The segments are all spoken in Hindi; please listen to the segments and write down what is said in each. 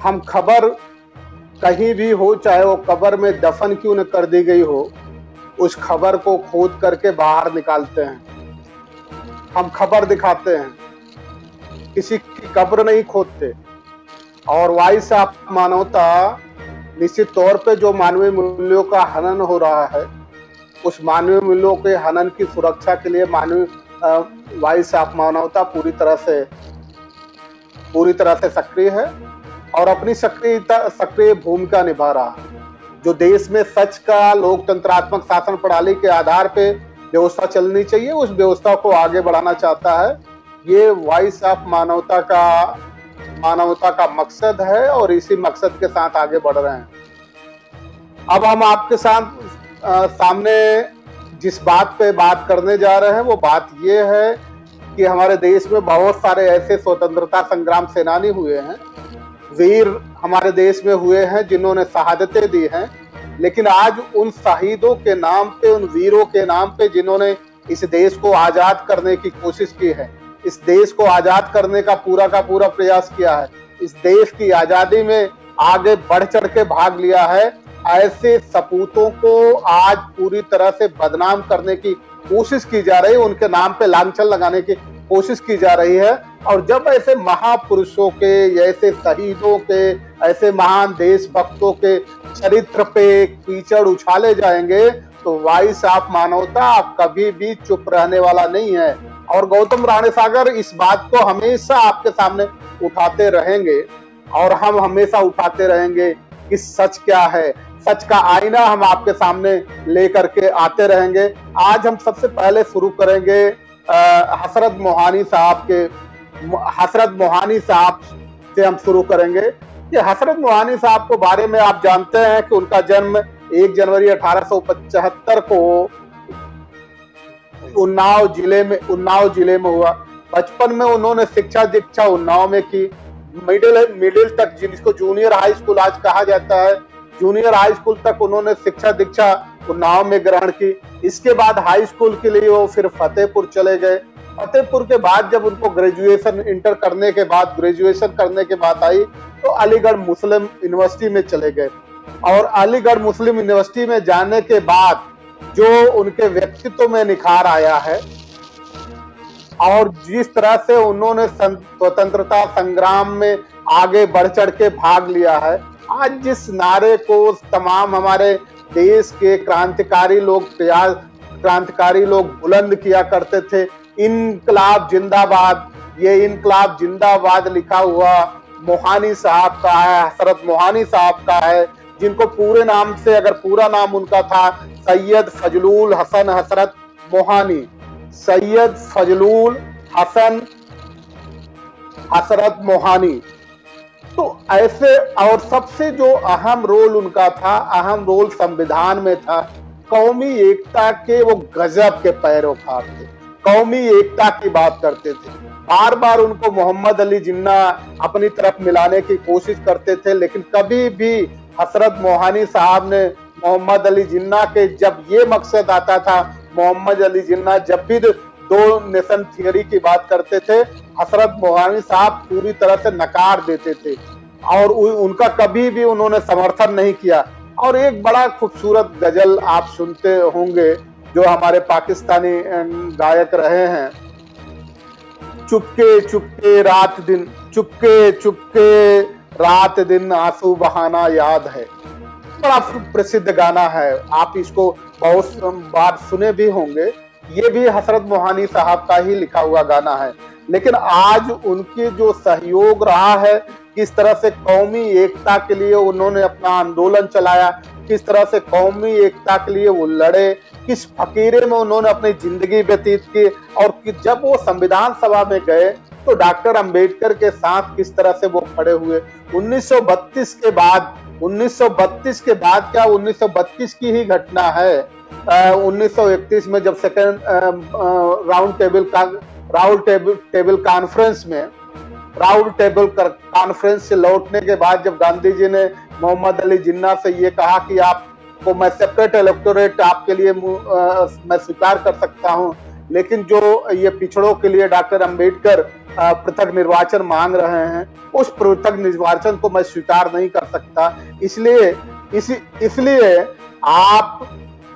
हम खबर कहीं भी हो, चाहे वो कब्र में दफन क्यों न कर दी गई हो, उस खबर को खोद करके बाहर निकालते हैं। हम खबर दिखाते हैं, किसी की कब्र नहीं खोदते। और वाइस ऑफ मानवता निश्चित तौर पे जो मानवीय मूल्यों का हनन हो रहा है, उस मानवीय मूल्यों के हनन की सुरक्षा के लिए मानवीय वाइस ऑफ मानवता पूरी तरह से सक्रिय है और अपनी सक्रिय भूमिका निभा रहा है। जो देश में सच का लोकतंत्रात्मक शासन प्रणाली के आधार पे व्यवस्था चलनी चाहिए, उस व्यवस्था को आगे बढ़ाना चाहता है। ये वॉइस ऑफ मानवता का मकसद है और इसी मकसद के साथ आगे बढ़ रहे हैं। अब हम आपके सामने जिस बात पे बात करने जा रहे हैं, वो बात ये है कि हमारे देश में बहुत सारे ऐसे स्वतंत्रता संग्राम सेनानी हुए हैं, वीर हमारे देश में हुए हैं जिन्होंने शहादतें दी हैं। लेकिन आज उन शहीदों के नाम पे, उन वीरों के नाम पे जिन्होंने इस देश को आजाद करने की कोशिश की है, इस देश को आजाद करने का पूरा प्रयास किया है, इस देश की आजादी में आगे बढ़ चढ़ के भाग लिया है, ऐसे सपूतों को आज पूरी तरह से बदनाम करने की कोशिश की जा रही है, उनके नाम पे लांछन लगाने की कोशिश की जा रही है। और जब ऐसे महापुरुषों के, ऐसे शहीदों के, ऐसे महान देशभक्तों के चरित्र पे कीचड़ उछाले जाएंगे, तो वॉइस ऑफ मानवता कभी भी चुप रहने वाला नहीं है। और गौतम राणेसागर इस बात को हमेशा आपके सामने उठाते रहेंगे और हम हमेशा उठाते रहेंगे कि सच क्या है, सच का आईना हम आपके सामने लेकर के आते रहेंगे। आज हम सबसे पहले शुरू करेंगे हसरत मोहानी साहब से हम शुरू करेंगे कि हसरत मोहानी साहब को बारे में आप जानते हैं कि उनका जन्म 1 जनवरी 1875 को उन्नाव जिले में हुआ। बचपन में उन्होंने शिक्षा दीक्षा उन्नाव में की। मिडिल तक, जिसको जूनियर हाई स्कूल आज कहा जाता है, जूनियर हाई स्कूल तक उन्होंने शिक्षा दीक्षा उन्नाव में ग्रहण की। इसके बाद हाई स्कूल के लिए वो फिर फतेहपुर चले गए। फतेहपुर के बाद जब उनको ग्रेजुएशन करने के बाद आई तो अलीगढ़ मुस्लिम यूनिवर्सिटी में चले गए। और अलीगढ़ मुस्लिम यूनिवर्सिटी में जाने के बाद जो उनके व्यक्तित्व में निखार आया है और जिस तरह से उन्होंने स्वतंत्रता संग्राम में आगे बढ़ चढ़ के भाग लिया है, आज जिस नारे को तमाम हमारे देश के क्रांतिकारी लोग बुलंद किया करते थे, इनकलाब जिंदाबाद, ये इनकलाब जिंदाबाद लिखा हुआ मोहानी साहब का है, हसरत मोहानी साहब का है, जिनको पूरे नाम से, अगर पूरा नाम उनका था सैयद फजलुल हसन हसरत मोहानी, सैयद फजलुल हसन हसरत मोहानी। तो ऐसे, और सबसे जो अहम रोल उनका था, अहम रोल संविधान में था। कौमी एकता के वो गजब के पैरोकार थे, कौमी एकता की बात करते थे। बार बार उनको मोहम्मद अली जिन्ना अपनी तरफ मिलाने की कोशिश करते थे, लेकिन कभी भी हसरत मोहानी साहब ने मोहम्मद अली जिन्ना के, जब ये मकसद आता था, मोहम्मद अली जिन्ना जब भी 2 नेशन थियरी की बात करते थे, हसरत मोहानी साहब पूरी तरह से नकार देते थे और उनका कभी भी उन्होंने समर्थन नहीं किया। और एक बड़ा खूबसूरत गजल आप सुनते होंगे जो हमारे पाकिस्तानी गायक रहे हैं, चुपके चुपके रात दिन आंसू बहाना याद है। बड़ा प्रसिद्ध गाना है, आप इसको बहुत बार सुने भी होंगे। ये भी हसरत मोहानी साहब का ही लिखा हुआ गाना है। लेकिन आज उनकी जो सहयोग रहा है, किस तरह से कौमी एकता के लिए उन्होंने अपना आंदोलन चलाया, किस तरह से कौमी एकता के लिए वो लड़े, किस फकीरे में उन्होंने अपनी जिंदगी व्यतीत की, और जब वो संविधान सभा में गए तो डॉक्टर अंबेडकर के साथ किस तरह से वो खड़े हुए। 1932 के बाद क्या 1932 की ही घटना है। 1931 में जब सेकेंड राउंड टेबल कॉन्फ्रेंस से लौटने के बाद जब गांधी जी ने मोहम्मद अली जिन्ना से ये कहा कि आपको मैं सेपरेट इलेक्टोरेट आपके लिए मैं स्वीकार कर सकता हूं, लेकिन जो ये पिछड़ों के लिए डॉक्टर अंबेडकर पृथक निर्वाचन मांग रहे हैं, उस पृथक निर्वाचन को मैं स्वीकार नहीं कर सकता। इसलिए आप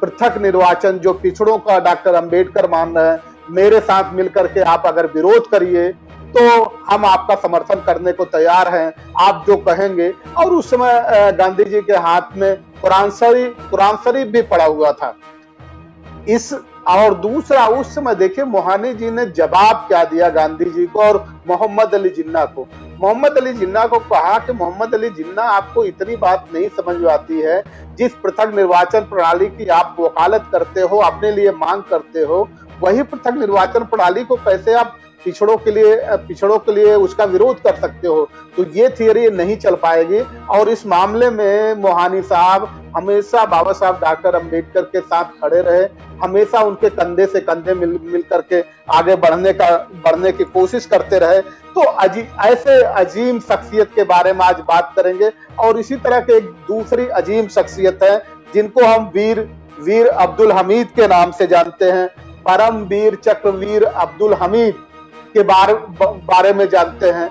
पृथक निर्वाचन जो पिछड़ों का डॉक्टर अंबेडकर मान रहे हैं, मेरे साथ मिलकर के आप अगर विरोध करिए तो हम आपका समर्थन करने को तैयार हैं, आप जो कहेंगे। और उस समय गांधी जी के हाथ में कुरान शरीफ भी पड़ा हुआ था। और दूसरा, उस समय देखिए मोहानी जी ने जवाब क्या दिया गांधी जी को और मोहम्मद अली जिन्ना को। मोहम्मद अली जिन्ना को कहा कि मोहम्मद अली जिन्ना, आपको इतनी बात नहीं समझ में आती है, जिस पृथक निर्वाचन प्रणाली की आप वकालत करते हो, अपने लिए मांग करते हो, वही पृथक निर्वाचन प्रणाली को कैसे आप पिछड़ों के लिए उसका विरोध कर सकते हो। तो ये थियरी नहीं चल पाएगी। और इस मामले में मोहानी साहब हमेशा बाबा साहब डॉक्टर अंबेडकर के साथ खड़े रहे, हमेशा उनके कंधे से कंधे मिल करके आगे बढ़ने की कोशिश करते रहे। तो ऐसे अजीम शख्सियत के बारे में आज बात करेंगे। और इसी तरह के एक दूसरी अजीम शख्सियत है जिनको हम वीर अब्दुल हमीद के नाम से जानते हैं। परम वीर चक्रवीर अब्दुल हमीद के बारे में जानते हैं।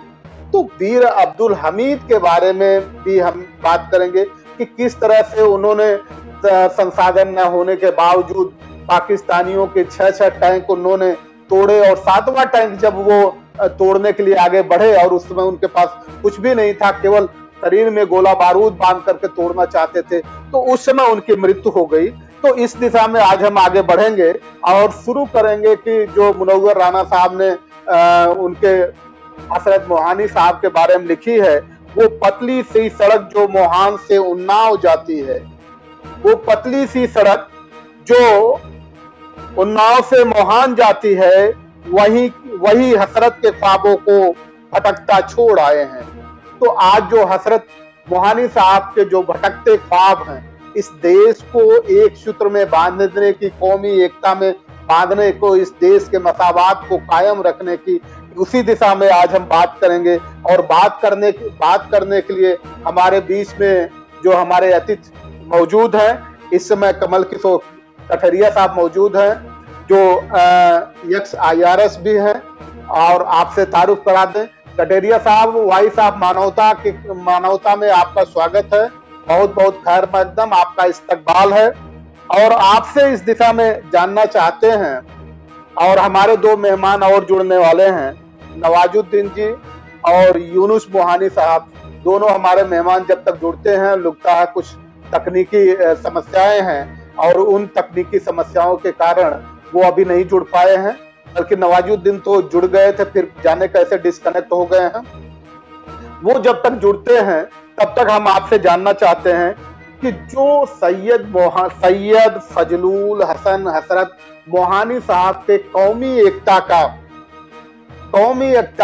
तो वीर अब्दुल हमीद के बारे में भी हम बात करेंगे कि किस तरह से उन्होंने संसाधन न होने के बावजूद पाकिस्तानियों के 6 टैंक उन्होंने तोड़े, और 7वां टैंक जब वो तोड़ने के लिए आगे बढ़े और उस समय उनके पास कुछ भी नहीं था, केवल शरीर में गोला बारूद बांध करके तोड़ना चाहते थे, तो उस समय उनकी मृत्यु हो गई। तो इस दिशा में आज हम आगे बढ़ेंगे और शुरू करेंगे कि जो मुनव्वर राणा साहब ने उनके हजरत मोहानी साहब के बारे में लिखी है, वो पतली सी सड़क जो मोहान से उन्नाव जाती है, वो पतली सी सड़क जो उन्नाव से मोहान जाती है, वही हसरत के ख्वाबों को भटकता छोड़ आए हैं। तो आज जो हसरत मोहानी साहब के जो भटकते ख्वाब हैं, इस देश को एक सूत्र में बांधने की, कौमी एकता में बांधने को, इस देश के मसावात को कायम रखने की, उसी दिशा में आज हम बात करेंगे। और बात करने के लिए हमारे बीच में जो हमारे अतिथि मौजूद हैं, इस समय कमल किशोर कठरिया साहब मौजूद हैं, जो एक्स IRS भी हैं। और आपसे तारुफ करा दें, कठरिया साहब, वॉइस ऑफ मानवता में आपका स्वागत है। बहुत बहुत खैर मकदम, आपका इस्तकबाल है। और आपसे इस दिशा में जानना चाहते हैं, और हमारे 2 मेहमान और जुड़ने वाले हैं, नवाजुद्दीन जी और यूनुस मोहानी साहब। दोनों हमारे मेहमान जब तक जुड़ते हैं, लगता है कुछ तकनीकी समस्याएं हैं, और उन तकनीकी समस्याओं के कारण वो अभी नहीं जुड़ पाए हैं। बल्कि नवाजुद्दीन तो जुड़ गए थे, फिर जाने कैसे डिस्कनेक्ट हो गए हैं। वो जब तक जुड़ते हैं तब तक हम आपसे जानना चाहते हैं कि जो सैयद फजलुल हसन हसरत मोहानी साहब के कौमी एकता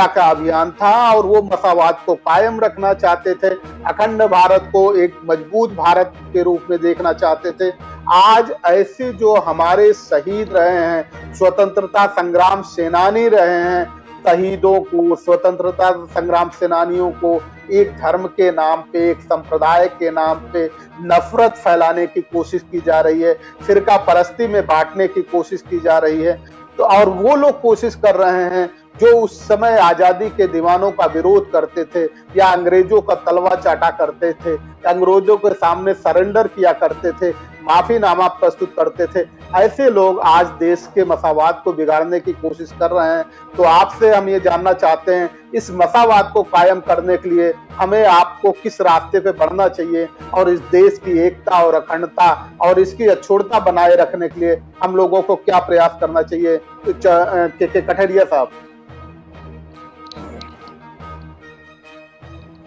का अभियान था, और वो मसावात को कायम रखना चाहते थे, अखंड भारत को एक मजबूत भारत के रूप में देखना चाहते थे। आज ऐसे जो हमारे शहीद रहे हैं, स्वतंत्रता संग्राम सेनानी रहे हैं, शहीदों को, स्वतंत्रता संग्राम सेनानियों को एक धर्म के नाम पे, एक संप्रदाय के नाम पे नफरत फैलाने की कोशिश की जा रही है, फिरका परस्ती में बांटने की कोशिश की जा रही है। तो और वो लोग कोशिश कर रहे हैं जो उस समय आजादी के दीवानों का विरोध करते थे, या अंग्रेजों का तलवा चाटा करते थे, अंग्रेजों के सामने सरेंडर किया करते थे, माफीनामा प्रस्तुत करते थे, ऐसे लोग आज देश के मसावात को बिगाड़ने की कोशिश कर रहे हैं। तो आपसे हम ये जानना चाहते हैं, इस मसावात को कायम करने के लिए हमें आपको किस रास्ते पे बढ़ना चाहिए, और इस देश की एकता और अखंडता और इसकी अछूतता बनाए रखने के लिए हम लोगों को क्या प्रयास करना चाहिए। के कठरिया साहब।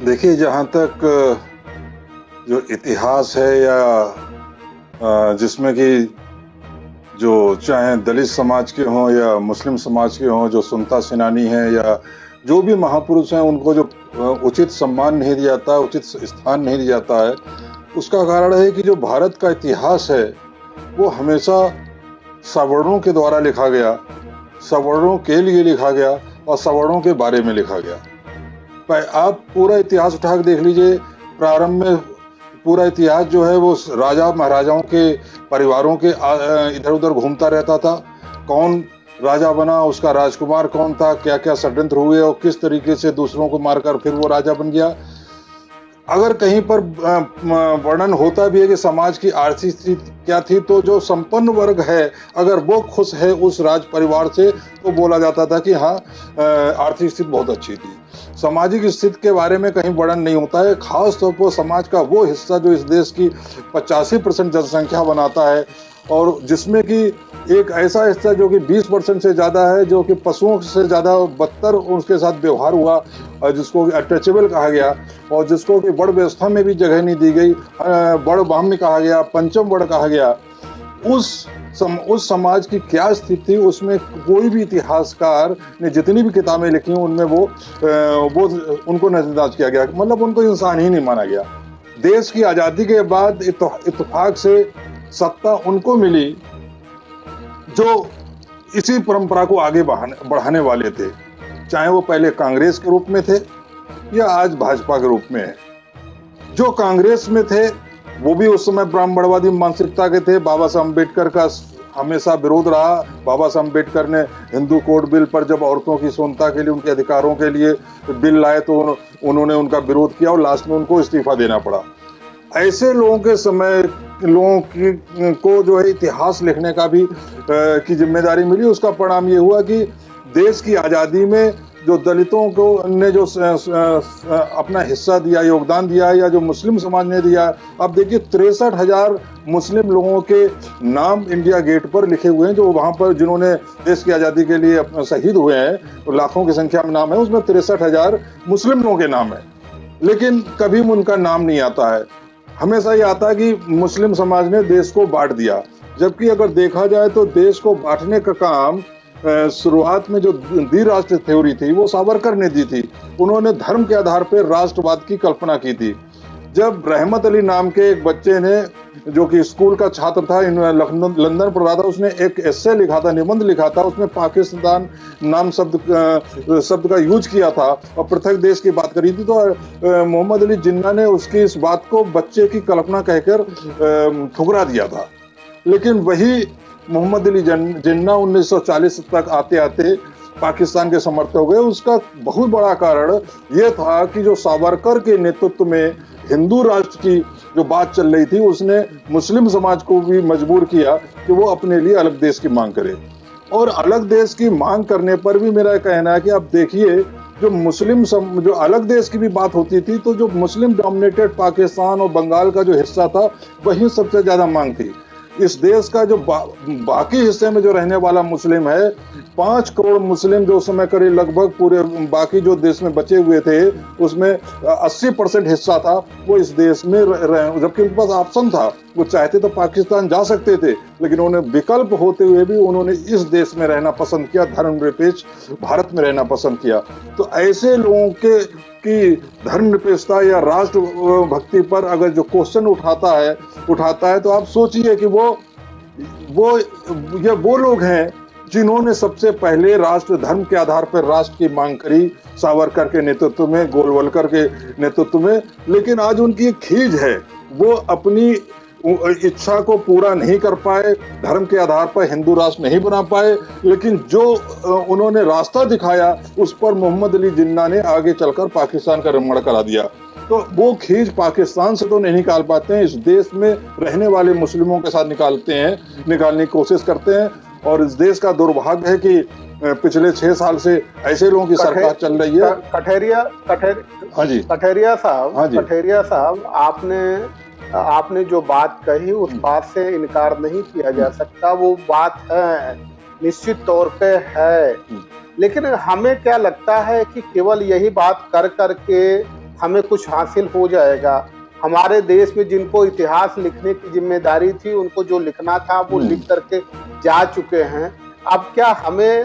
देखिए, जहाँ तक जो इतिहास है, या जिसमें कि जो चाहे दलित समाज के हों या मुस्लिम समाज के हों, जो सुनता सेनानी हैं या जो भी महापुरुष हैं, उनको जो उचित सम्मान नहीं दिया जाता, उचित स्थान नहीं दिया जाता है, उसका कारण है कि जो भारत का इतिहास है वो हमेशा सवर्णों के द्वारा लिखा गया, सवर्णों के लिए लिखा गया और सवर्णों के बारे में लिखा गया। आप पूरा इतिहास उठा के देख लीजिए, प्रारंभ में पूरा इतिहास जो है वो राजा महाराजाओं के परिवारों के इधर उधर घूमता रहता था। कौन राजा बना, उसका राजकुमार कौन था, क्या क्या षड्यंत्र हुए और किस तरीके से दूसरों को मारकर फिर वो राजा बन गया। अगर कहीं पर वर्णन होता भी है कि समाज की आर्थिक स्थिति क्या थी, तो जो संपन्न वर्ग है अगर वो खुश है उस राज परिवार से, तो बोला जाता था कि हाँ, आर्थिक स्थिति बहुत अच्छी थी। सामाजिक स्थिति के बारे में कहीं वर्णन नहीं होता है, खास तौर पर समाज का वो हिस्सा जो इस देश की 85% जनसंख्या बनाता है, और जिसमें कि एक ऐसा हिस्सा जो कि 20% से ज्यादा है, जो कि पशुओं से ज्यादा बदतर उसके साथ व्यवहार हुआ, जिसको अटैचेबल कहा गया, और जिसको कि वर्ण व्यवस्था में भी जगह नहीं दी गई, वर्ण ब्राह्मण कहा गया, पंचम वर्ण कहा गया। उस समाज की क्या स्थिति थी, उसमें कोई भी इतिहासकार ने जितनी भी किताबें लिखी उनमें वो उनको नजरअंदाज किया गया, मतलब उनको इंसान ही नहीं माना गया। देश की आजादी के बाद इत्तेफाक से सत्ता उनको मिली जो इसी परंपरा को आगे बढ़ाने वाले थे, चाहे वो पहले कांग्रेस के रूप में थे या आज भाजपा के रूप में है। जो कांग्रेस में थे वो भी उस समय ब्राह्मणवादी मानसिकता के थे। बाबा साहब अम्बेडकर का हमेशा विरोध रहा। बाबा साहब अम्बेडकर ने हिंदू कोड बिल पर जब औरतों की समानता के लिए, उनके अधिकारों के लिए बिल लाए, तो उन्होंने उनका विरोध किया और लास्ट में उनको इस्तीफा देना पड़ा। ऐसे लोगों के समय को जो है इतिहास लिखने का भी की जिम्मेदारी मिली। उसका परिणाम ये हुआ कि देश की आजादी में जो दलितों को ने जो अपना हिस्सा दिया, योगदान दिया, या जो मुस्लिम समाज ने दिया, अब देखिए 63,000 मुस्लिम लोगों के नाम इंडिया गेट पर लिखे हुए हैं, जो वहां पर जिन्होंने देश की आजादी के लिए शहीद हुए हैं, तो लाखों की संख्या में नाम है, उसमें 63,000 मुस्लिम लोगों के नाम है। लेकिन कभी उनका नाम नहीं आता है। हमेशा ये आता है कि मुस्लिम समाज ने देश को बांट दिया, जबकि अगर देखा जाए तो देश को बांटने का काम शुरुआत में जो द्विराष्ट्र थ्योरी थी वो सावरकर ने दी थी। उन्होंने धर्म के आधार पर राष्ट्रवाद की कल्पना की थी। जब रहमत अली नाम के एक बच्चे ने, जो कि स्कूल का छात्र था, लंदन पढ़ रहा था, उसने एक एस्से लिखा था, निबंध लिखा था, उसमें पाकिस्तान नाम शब्द का यूज किया था और पृथक देश की बात करी थी, तो मोहम्मद अली जिन्ना ने उसकी इस बात को बच्चे की कल्पना कहकर ठुकरा दिया था। लेकिन वही मोहम्मद अली जिन्ना 1940 तक आते आते पाकिस्तान के समर्थक हो गए। उसका बहुत बड़ा कारण यह था कि जो सावरकर के नेतृत्व में हिंदू राष्ट्र की जो बात चल रही थी, उसने मुस्लिम समाज को भी मजबूर किया कि वो अपने लिए अलग देश की मांग करे। और अलग देश की मांग करने पर भी मेरा कहना है कि आप देखिए, जो अलग देश की भी बात होती थी, तो जो मुस्लिम डोमिनेटेड पाकिस्तान और बंगाल का जो हिस्सा था, वहीं सबसे ज्यादा मांग थी। इस देश का जो बाकी हिस्से में जो रहने वाला मुस्लिम है, 5 करोड़ मुस्लिम जो उस समय करीब लगभग पूरे बाकी जो देश में बचे हुए थे, उसमें 80% हिस्सा था वो इस देश में रहे, जबकि उनके पास ऑप्शन था। वो चाहते तो पाकिस्तान जा सकते थे, लेकिन उन्हें विकल्प होते हुए भी उन्होंने इस देश में रहना पसंद किया, धर्मनिरपेक्ष भारत में रहना पसंद किया। तो ऐसे लोगों की धर्मनिरपेक्षता या राष्ट्र भक्ति पर अगर जो क्वेश्चन उठाता है तो आप सोचिए कि वो लोग हैं जिन्होंने सबसे पहले राष्ट्र धर्म के आधार पर राष्ट्र की मांग करी, सावरकर के नेतृत्व में, गोलवलकर के नेतृत्व में। लेकिन आज उनकी खीज है, वो अपनी इच्छा को पूरा नहीं कर पाए, धर्म के आधार पर हिंदू राष्ट्र नहीं बना पाए। लेकिन जो उन्होंने रास्ता दिखाया, उस पर मोहम्मद अली जिन्ना ने आगे चलकर पाकिस्तान का निर्माण करा दिया। तो वो खींच पाकिस्तान से तो नहीं निकाल पाते हैं, इस देश में रहने वाले मुस्लिमों के साथ निकालने की कोशिश करते हैं। और इस देश का दुर्भाग्य है कि पिछले 6 साल से ऐसे लोगों की सरकार चल रही है। कठेरिया साहब, आपने जो बात कही, उस बात से इनकार नहीं किया जा सकता। वो बात है, निश्चित तौर पे है। लेकिन हमें क्या लगता है कि केवल यही बात कर करके हमें कुछ हासिल हो जाएगा। हमारे देश में जिनको इतिहास लिखने की जिम्मेदारी थी, उनको जो लिखना था वो लिख करके जा चुके हैं। अब क्या हमें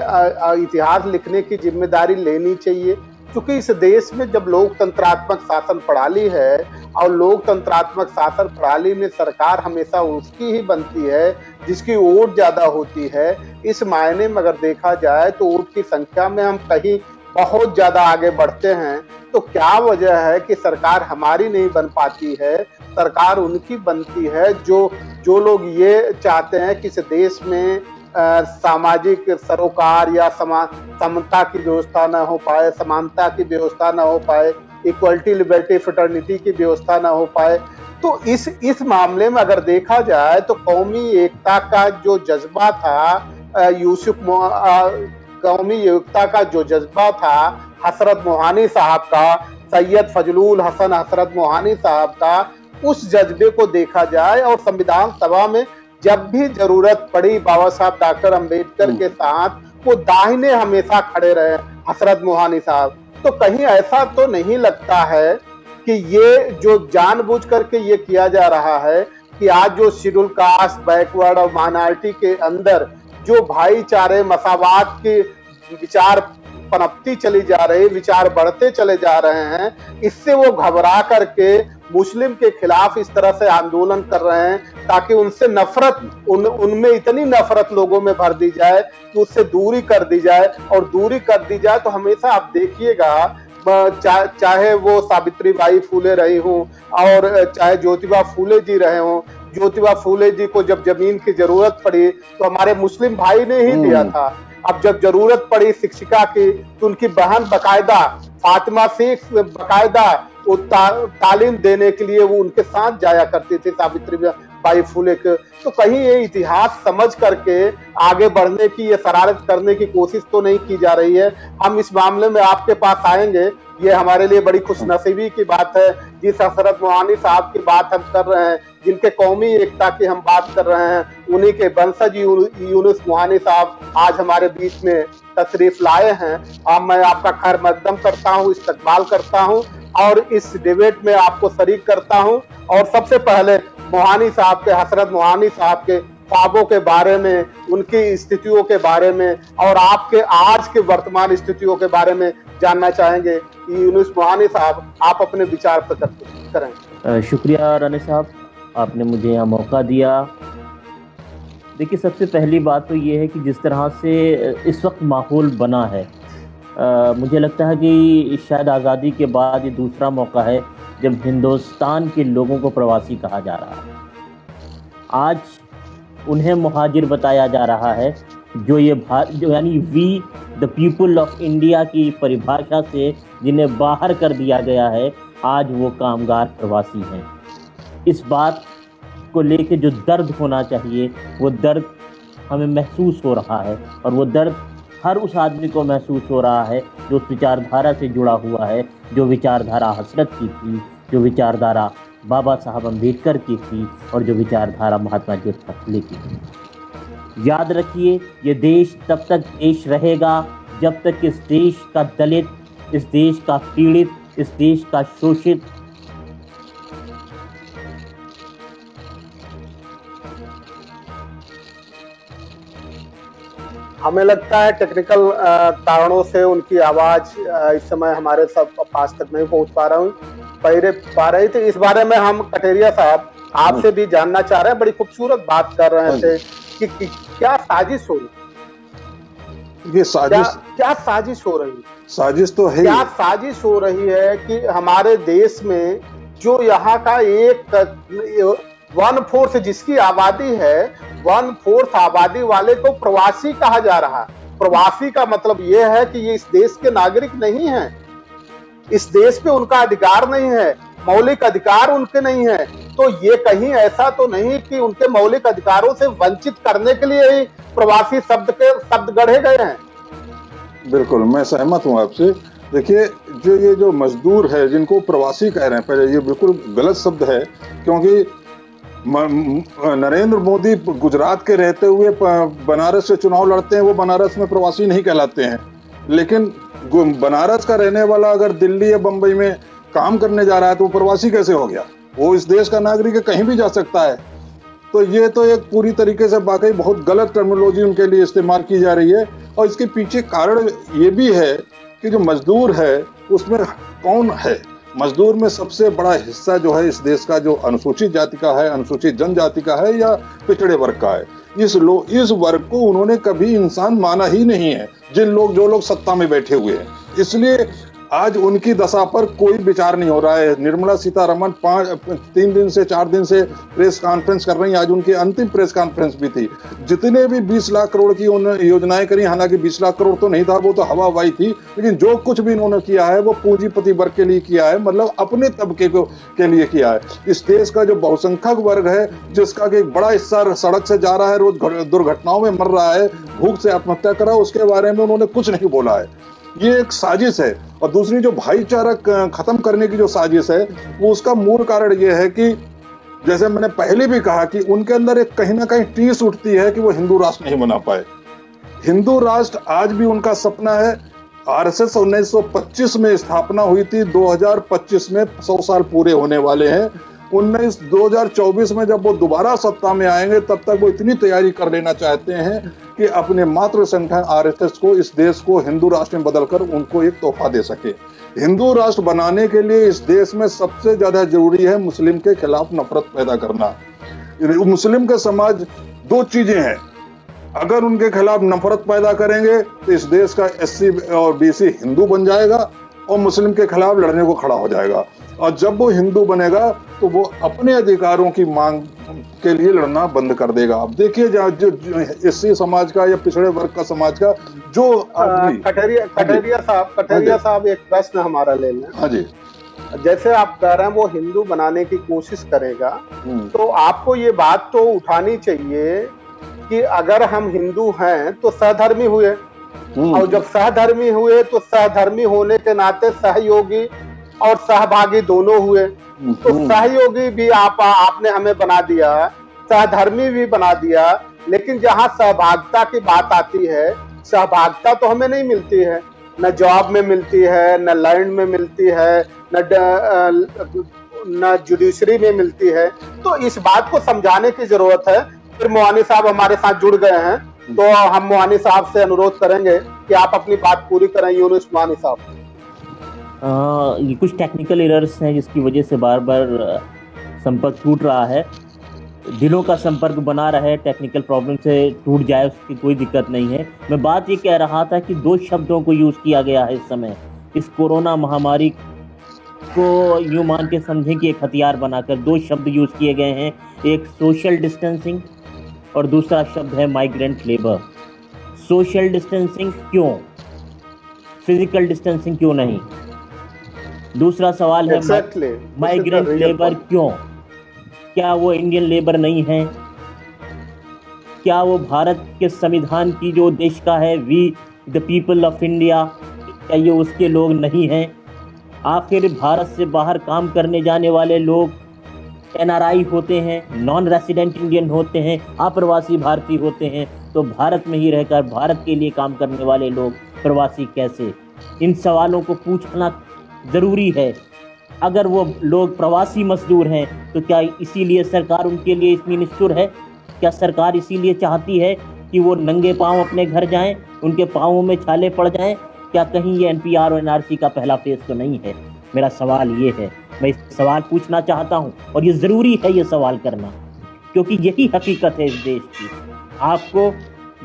इतिहास लिखने की जिम्मेदारी लेनी चाहिए? क्योंकि इस देश में जब लोकतंत्रात्मक शासन प्रणाली है, और लोकतंत्रात्मक शासन प्रणाली में सरकार हमेशा उसकी ही बनती है जिसकी वोट ज्यादा होती है। इस मायने में अगर देखा जाए तो वोट की संख्या में हम कहीं बहुत ज्यादा आगे बढ़ते हैं। तो क्या वजह है कि सरकार हमारी नहीं बन पाती है? सरकार उनकी बनती है जो लोग ये चाहते हैं कि इस देश में सामाजिक सरोकार या समता की व्यवस्था न हो पाए, समानता की व्यवस्था न हो पाए, इक्वलिटी लिबर्टी फ्रेटर्निटी की व्यवस्था न हो पाए। तो इस मामले में अगर देखा जाए तो कौमी एकता का जो जज्बा था, कौमी एकता का जो जज्बा था हसरत मोहानी साहब का, सैयद फजलुल हसन हसरत मोहानी साहब का, उस जज्बे को देखा जाए और संविधान सभा में जब भी जरूरत पड़ी बाबा साहब डॉक्टर अंबेडकर के साथ वो दाहिने हमेशा खड़े रहे हसरत मोहानी साहब। तो कहीं ऐसा तो नहीं लगता है कि ये जो जानबूझ करके ये किया जा रहा है कि आज जो शेड्यूल कास्ट, बैकवर्ड और माइनॉरिटी के अंदर जो भाईचारे मसावात की विचार पनपती चली जा रही, विचार बढ़ते चले जा रहे हैं, इससे वो घबरा करके मुस्लिम के खिलाफ इस तरह से आंदोलन कर रहे हैं ताकि उनसे नफरत, उनमें इतनी नफरत लोगों में भर दी जाए कि उससे दूरी कर दी जाए। और दूरी कर दी जाए तो हमेशा आप देखिएगा, चाहे वो सावित्रीबाई फूले रही हूं और चाहे ज्योतिबा फूले जी रहे हों, ज्योतिबा फूले जी को जब जमीन की जरूरत पड़ी तो हमारे मुस्लिम भाई ने ही दिया था। अब जब जरूरत पड़ी शिक्षिका की तो उनकी बहन बकायदा फातिमा शेख बकायदा वो तालीम देने के लिए वो उनके साथ जाया करती थी, सावित्रीबाई फूले के। तो कहीं ये इतिहास समझ करके आगे बढ़ने की, ये शरारत करने की कोशिश तो नहीं की जा रही है। हम इस मामले में आपके पास आएंगे, ये हमारे लिए बड़ी खुशनसीबी की बात है। जिस हसरत मोहानी साहब की बात हम कर रहे हैं, जिनके कौमी एकता की हम बात कर रहे हैं, उन्हीं के वंशज यूनुस मोहानी साहब आज हमारे बीच में तशरीफ लाए हैं। अब मैं आपका खैर मकदम करता हूँ, इस्तकबाल करता हूँ और इस डिबेट में आपको शरीक करता हूँ। और सबसे पहले मोहानी साहब के, हसरत मोहानी साहब के ख्वाबों के बारे में, उनकी स्थितियों के बारे में और आपके आज के वर्तमान स्थितियों के बारे में जानना चाहेंगे। यूनुस मोहानी साहब, आप अपने विचार प्रकट करें। शुक्रिया राणे साहब, आपने मुझे यहाँ मौका दिया। देखिए, सबसे पहली बात तो ये है कि जिस तरह से इस वक्त माहौल बना है, मुझे लगता है कि शायद आज़ादी के बाद ये दूसरा मौका है जब हिंदुस्तान के लोगों को प्रवासी कहा जा रहा है। आज उन्हें मुहाजिर बताया जा रहा है, जो यानी we the people of India की परिभाषा से जिन्हें बाहर कर दिया गया है, आज वो कामगार प्रवासी हैं। इस बात को लेके जो दर्द होना चाहिए वो दर्द हमें महसूस हो रहा है, और वो दर्द हर उस आदमी को महसूस हो रहा है जो उस विचारधारा से जुड़ा हुआ है, जो विचारधारा हसरत की थी, जो विचारधारा बाबा साहब अम्बेडकर की थी और जो विचारधारा महात्मा ज्योतिबा फुले की थी। याद रखिए, ये देश तब तक देश रहेगा जब तक इस देश का दलित, इस देश का पीड़ित, इस देश का शोषित हमें लगता है टेक्निकल कारणों से उनकी आवाज इस समय हमारे सब पास तक नहीं पहुंच पा रही थी। इस बारे में हम कटेरिया साहब आपसे भी जानना चाह रहे हैं। बड़ी खूबसूरत बात कर रहे थे कि क्या साजिश हो रही, ये साजिश क्या साजिश हो रही है? साजिश तो है, क्या साजिश हो रही है कि हमारे देश में जो यहाँ का एक 1/4 जिसकी आबादी है, 1/4 आबादी वाले को प्रवासी कहा जा रहा है। प्रवासी का मतलब यह है कि ये इस देश के नागरिक नहीं हैं, इस देश पे उनका अधिकार नहीं है, मौलिक अधिकार उनके नहीं है। तो ये कहीं ऐसा तो नहीं कि उनके मौलिक अधिकारों से वंचित करने के लिए ही प्रवासी शब्द गढ़े गए हैं? बिल्कुल, मैं सहमत हूँ आपसे। देखिए, ये जो मजदूर है जिनको प्रवासी कह रहे हैं, पहले ये बिल्कुल गलत शब्द है, क्योंकि नरेंद्र मोदी गुजरात के रहते हुए बनारस से चुनाव लड़ते हैं, वो बनारस में प्रवासी नहीं कहलाते हैं। लेकिन बनारस का रहने वाला अगर दिल्ली या बंबई में काम करने जा रहा है तो वो प्रवासी कैसे हो गया? वो इस देश का नागरिक है, कहीं भी जा सकता है। तो ये तो एक पूरी तरीके से वाकई बहुत गलत टर्मिनोलॉजी उनके लिए इस्तेमाल की जा रही है। और इसके पीछे कारण ये भी है कि जो मजदूर है उसमें कौन है? मजदूर में सबसे बड़ा हिस्सा जो है इस देश का, जो अनुसूचित जाति का है, अनुसूचित जनजाति का है या पिछड़े वर्ग का है। इस वर्ग को उन्होंने कभी इंसान माना ही नहीं है, जो लोग सत्ता में बैठे हुए हैं। इसलिए आज उनकी दशा पर कोई विचार नहीं हो रहा है। निर्मला सीतारमण 3 दिन से 4 दिन से प्रेस कॉन्फ्रेंस कर रही हैं। आज उनकी अंतिम प्रेस कॉन्फ्रेंस भी थी। जितने भी 20 लाख करोड़ की उन्होंने योजनाएं करी, हालांकि 20 लाख करोड़ तो नहीं था, वो तो हवाबाजी थी, लेकिन जो कुछ भी इन्होंने किया है वो पूंजीपति वर्ग के लिए किया है, मतलब अपने तबके के लिए किया है। इस देश का जो बहुसंख्यक वर्ग है, जिसका कि एक बड़ा हिस्सा सड़क से जा रहा है, रोज दुर्घटनाओं में मर रहा है, भूख से आत्महत्या कर रहा है, उसके बारे में उन्होंने कुछ नहीं बोला है। ये एक साजिश है। और दूसरी जो भाईचारा खत्म करने की जो साजिश है, वो उसका मूल कारण ये है कि जैसे मैंने पहले भी कहा कि उनके अंदर एक कहीं ना कहीं टीस उठती है कि वो हिंदू राष्ट्र नहीं बना पाए। हिंदू राष्ट्र आज भी उनका सपना है। आरएसएस 1925 में स्थापना हुई थी, 2025 में 100 साल पूरे होने वाले हैं। 2024 में जब वो दोबारा सत्ता में आएंगे, तब तक वो इतनी तैयारी कर लेना चाहते हैं कि अपने मातृ संगठन आरएसएस को, इस देश को हिंदू राष्ट्र में बदलकर उनको एक तोहफा दे सके। हिंदू राष्ट्र बनाने के लिए इस देश में सबसे ज्यादा जरूरी है मुस्लिम के खिलाफ नफरत पैदा करना। मुस्लिम के समाज 2 चीजें हैं, अगर उनके खिलाफ नफरत पैदा करेंगे तो इस देश का एससी और बीसी हिंदू बन जाएगा और मुस्लिम के खिलाफ लड़ने को खड़ा हो जाएगा। और जब वो हिंदू बनेगा तो वो अपने अधिकारों की मांग के लिए लड़ना बंद कर देगा। अब देखिए, जो एससी समाज का या पिछड़े वर्ग का समाज का जो कटरिया साहब एक प्रश्न हमारा ले लें। हाँ जी। जैसे आप कह रहे हैं वो हिंदू बनाने की कोशिश करेगा, तो आपको ये बात तो उठानी चाहिए कि अगर हम हिंदू हैं तो सहधर्मी हुए, और जब सहधर्मी हुए तो सहधर्मी होने के नाते सहयोगी और सहभागी दोनों हुए। तो सहयोगी भी आपने हमें बना दिया, सहधर्मी भी बना दिया, लेकिन जहां सहभागिता की बात आती है, सहभागिता तो हमें नहीं मिलती है, न जॉब में मिलती है, न लैंड में मिलती है, न जुडिशरी में मिलती है। तो इस बात को समझाने की जरूरत है। फिर मोहानी साहब हमारे साथ जुड़ गए हैं, तो हम मोहानी साहब से अनुरोध करेंगे कि आप अपनी बात पूरी करें। यूनुस मोहानी साहब। ये कुछ टेक्निकल एरर्स हैं जिसकी वजह से बार बार संपर्क टूट रहा है। दिलों का संपर्क बना रहे, टेक्निकल प्रॉब्लम से टूट जाए उसकी कोई दिक्कत नहीं है। मैं बात ये कह रहा था कि 2 शब्दों को यूज़ किया गया है इस समय, इस कोरोना महामारी को यूँ मान के समझें कि एक हथियार बनाकर 2 शब्द यूज़ किए गए हैं। एक सोशल डिस्टेंसिंग और दूसरा शब्द है माइग्रेंट लेबर। सोशल डिस्टेंसिंग क्यों, फिजिकल डिस्टेंसिंग क्यों नहीं? दूसरा सवाल है माइग्रेंट लेबर क्यों? क्या वो इंडियन लेबर नहीं है? क्या वो भारत के संविधान की जो देश का है, we the people of India, क्या ये उसके लोग नहीं हैं? आखिर भारत से बाहर काम करने जाने वाले लोग NRI होते हैं, नॉन रेसिडेंट इंडियन होते हैं, अप्रवासी भारतीय होते हैं, तो भारत में ही रहकर भारत के लिए काम करने वाले लोग प्रवासी कैसे? इन सवालों को पूछना ज़रूरी है। अगर वो लोग प्रवासी मजदूर हैं तो क्या इसीलिए सरकार उनके लिए इतनी निष्ठुर है? क्या सरकार इसीलिए चाहती है कि वो नंगे पांव अपने घर जाएं, उनके पाँवों में छाले पड़ जाएं? क्या कहीं ये NPR और NRC का पहला फेज तो नहीं है? मेरा सवाल ये है, मैं इस सवाल पूछना चाहता हूँ और ये ज़रूरी है ये सवाल करना, क्योंकि यही हकीकत है इस देश की। आपको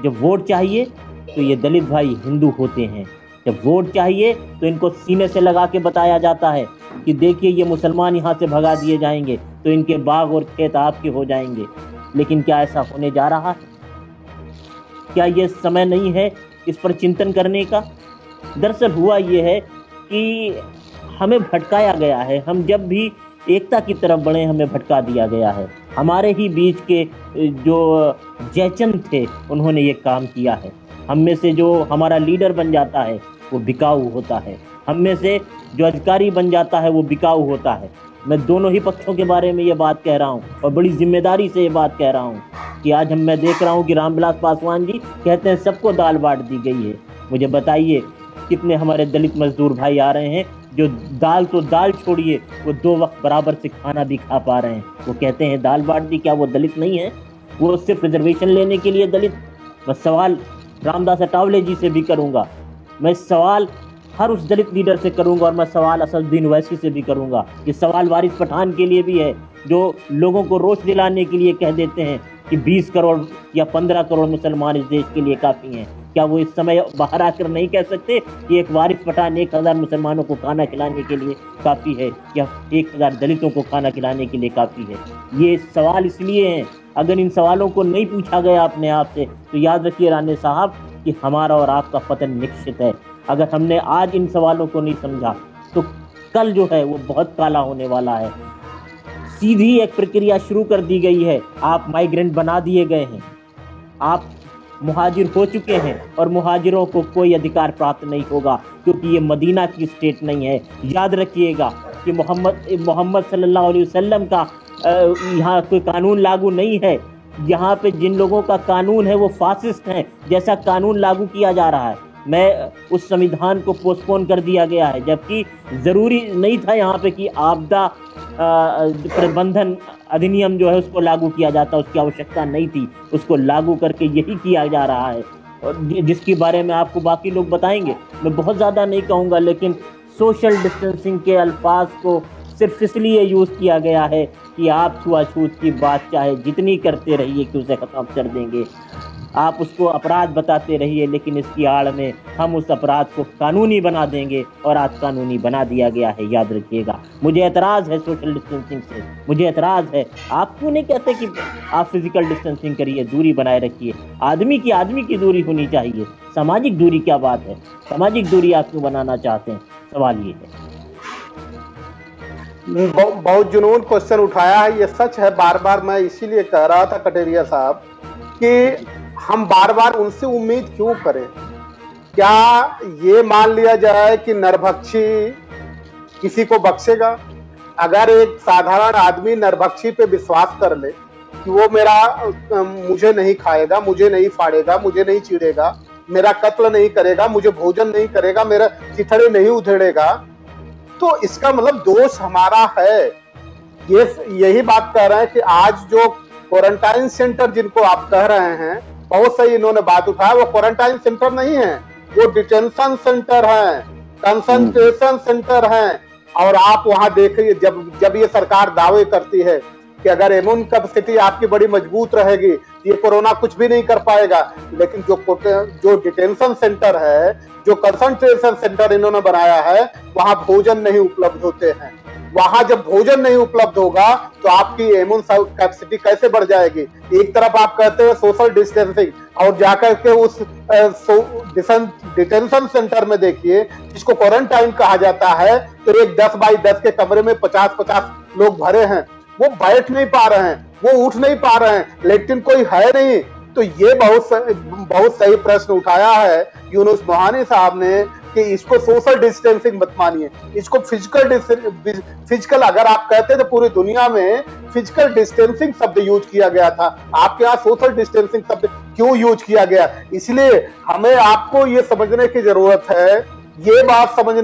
जब वोट चाहिए तो ये दलित भाई हिंदू होते हैं, जब वोट चाहिए तो इनको सीने से लगा के बताया जाता है कि देखिए ये मुसलमान यहाँ से भगा दिए जाएंगे तो इनके बाग और खेत आपके हो जाएंगे। लेकिन क्या ऐसा होने जा रहा है? क्या ये समय नहीं है इस पर चिंतन करने का? दरअसल हुआ ये है कि हमें भटकाया गया है। हम जब भी एकता की तरफ बढ़े हमें भटका दिया गया है। हमारे ही बीच के जो जयचंद थे उन्होंने ये काम किया है। हम में से जो हमारा लीडर बन जाता है वो बिकाऊ होता है, हम में से जो अधिकारी बन जाता है वो बिकाऊ होता है। मैं दोनों ही पक्षों के बारे में ये बात कह रहा हूँ और बड़ी जिम्मेदारी से ये बात कह रहा हूँ कि आज मैं देख रहा हूँ कि रामविलास पासवान जी कहते हैं सबको दाल बांट दी गई है। मुझे बताइए कितने हमारे दलित मजदूर भाई आ रहे हैं जो दाल तो दाल छोड़िए, वो 2 वक्त बराबर से खाना भी खा पा रहे हैं, वो कहते हैं दाल बांट दी। क्या वो दलित नहीं है? वो सिर्फ रिजर्वेशन लेने के लिए दलित? मैं सवाल रामदास अटावले जी से भी करूँगा, मैं सवाल हर उस दलित लीडर से करूँगा और मैं सवाल असदुद्दीन ओवैसी से भी करूँगा। ये सवाल वारिस पठान के लिए भी है जो लोगों को रोश दिलाने के लिए कह देते हैं कि 20 करोड़ या 15 करोड़ मुसलमान इस देश के लिए काफ़ी हैं? क्या वो इस समय बाहर आकर नहीं कह सकते कि एक वारिस पठान 1000 मुसलमानों को खाना खिलाने के लिए काफ़ी है, या 1000 दलितों को खाना खिलाने के लिए काफ़ी है? ये सवाल इसलिए हैं, अगर इन सवालों को नहीं पूछा गया अपने आप से, तो याद रखिए राणे साहब कि हमारा और आपका पतन निश्चित है। अगर हमने आज इन सवालों को नहीं समझा तो कल जो है वो बहुत काला होने वाला है। सीधी एक प्रक्रिया शुरू कर दी गई है, आप माइग्रेंट बना दिए गए हैं, आप मुहाजिर हो चुके हैं और मुहाजिरों को कोई अधिकार प्राप्त नहीं होगा, क्योंकि ये मदीना की स्टेट नहीं है। याद रखिएगा कि मोहम्मद सल्लल्लाहु अलैहि वसल्लम का यहाँ कोई कानून लागू नहीं है। यहाँ पे जिन लोगों का कानून है वो फासिस्ट हैं, जैसा कानून लागू किया जा रहा है। मैं उस संविधान को पोस्टपोन कर दिया गया है, जबकि ज़रूरी नहीं था यहाँ पे कि आपदा प्रबंधन अधिनियम जो है उसको लागू किया जाता, उसकी आवश्यकता नहीं थी, उसको लागू करके यही किया जा रहा है, और जिसके बारे में आपको बाकी लोग बताएंगे। मैं बहुत ज़्यादा नहीं कहूँगा, लेकिन सोशल डिस्टेंसिंग के अल्फाज को सिर्फ इसलिए यूज़ किया गया है कि आप छुआछूत की बात चाहे जितनी करते रहिए कि उसे ख़त्म कर देंगे, आप उसको अपराध बताते रहिए, लेकिन इसकी आड़ में हम उस अपराध को कानूनी बना देंगे, और आज कानूनी बना दिया गया है। याद रखिएगा, मुझे एतराज़ है सोशल डिस्टेंसिंग से, मुझे एतराज़ है। आप क्यों नहीं कहते कि आप फिजिकल डिस्टेंसिंग करिए, दूरी बनाए रखिए? आदमी की दूरी होनी चाहिए, सामाजिक दूरी क्या बात है? सामाजिक दूरी आप क्यों बनाना चाहते हैं? सवाल ये है। बहुत जुनून क्वेश्चन उठाया है, ये सच है। बार बार मैं इसीलिए कह रहा था कटेरिया साहब कि हम बार बार उनसे उम्मीद क्यों करें? क्या ये मान लिया जाए कि नरभक्षी किसी को बख्शेगा? अगर एक साधारण आदमी नरभक्षी पे विश्वास कर ले कि वो मुझे नहीं खाएगा, मुझे नहीं फाड़ेगा, मुझे नहीं चीरेगा, मेरा कत्ल नहीं करेगा, मुझे भोजन नहीं करेगा, मेरा चिथड़े नहीं उधेड़ेगा, तो इसका मतलब दोष हमारा है। यही बात कह रहे हैं कि आज जो क्वारंटाइन सेंटर जिनको आप कह रहे हैं, बहुत सही इन्होंने बात उठाया, वो क्वारंटाइन सेंटर नहीं है, वो डिटेंशन सेंटर है, कंसंट्रेशन सेंटर है। और आप वहां देखिए, जब ये सरकार दावे करती है कि अगर इम्यून कैपेसिटी आपकी बड़ी मजबूत रहेगी, ये कोरोना कुछ भी नहीं कर पाएगा, लेकिन जो डिटेंशन सेंटर है, जो कंसंट्रेशन सेंटर इन्होंने बनाया है, वहां भोजन नहीं उपलब्ध होते हैं। वहां जब भोजन नहीं उपलब्ध होगा तो आपकी इम्यून कैपेसिटी कैसे बढ़ जाएगी? एक तरफ आप कहते हैं सोशल डिस्टेंसिंग, और जाकर के उस डिटेंशन सेंटर में देखिए, जिसको क्वारंटाइन कहा जाता है, तो एक 10 बाई 10 के कमरे में 50-50 लोग भरे हैं, वो बैठ नहीं पा रहे हैं, वो उठ नहीं पा रहे हैं, लेकिन कोई है नहीं। तो ये बहुत सही प्रश्न उठाया है यूनुस मोहानी साहब ने कि इसको सोशल डिस्टेंसिंग मत मानिए, इसको फिजिकल अगर आप कहते तो पूरी दुनिया में फिजिकल डिस्टेंसिंग शब्द यूज किया गया था, आपके यहाँ सोशल डिस्टेंसिंग शब्द क्यों यूज किया गया? इसलिए हमें आपको ये समझने की जरूरत है, ये बात समझ